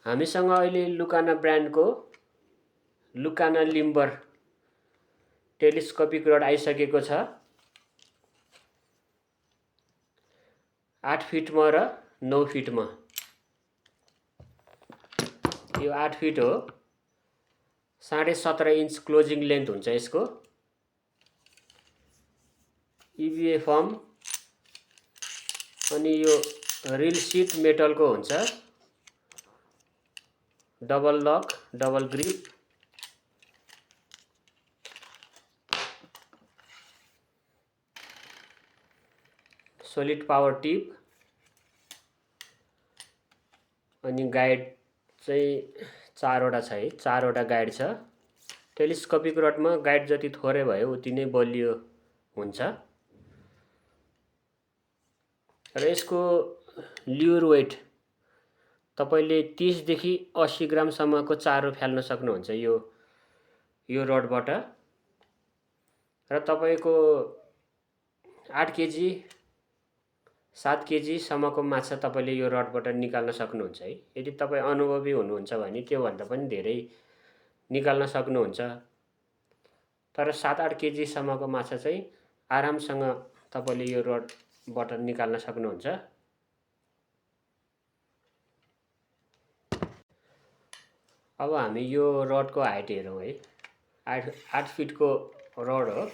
हामीसँग अहिले लुकाना ब्रान्डको लुकाना लिम्बर टेलिस्कोपिक रड आइसकेको छ। 8 फिटमा र 9 फिटमा। यो 8 फिट हो। 17.5 इन्च क्लोजिङ लेन्थ हुन्छ यसको। EVA फर्म अनि यो रिल सिट मेटलको हुन्छ। Double lock, double grip. Solid power tip अनि गाइड चाहिँ 4 वटा छ है। 4 वटा गाइड छ। टेलिस्कोपिक रडमा गाइड जति थोरै भयो उति नै बलियो हुन्छ। र यसको ल्युर वेट तपाईले 30 देखि 80 ग्राम सम्मको चारो फ्याल्न सक्नुहुन्छ यो रडबाट। र तपाईको 8 केजी 7 केजी सम्मको माछा तपाईले यो रडबाट निकाल्न सक्नुहुन्छ है। यदि तपाई अनुभवी हुनुहुन्छ भने त्यो भन्दा पनि धेरै निकाल्न सक्नुहुन्छ। तर 7-8 केजी सम्मको माछा चाहिँ आरामसँग तपाईले यो रडबाट निकाल्न सक्नुहुन्छ। अब हामी यो रडको हाइट हेरौँ है। 8 फिटको रड हो।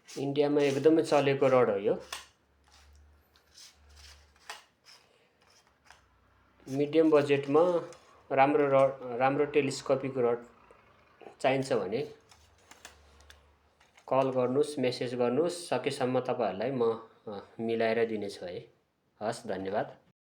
इन्डियामा एकदमै चलेको रड हो यो। मिडियम बजेटमा राम्रो टेलिस्कोपिक रड चाहिन्छ भने कल गर्नुस्, मेसेज गर्नुस्। सकेसम्म तपाईहरुलाई म मिलाएर दिनेछु है। हस्, धन्यवाद।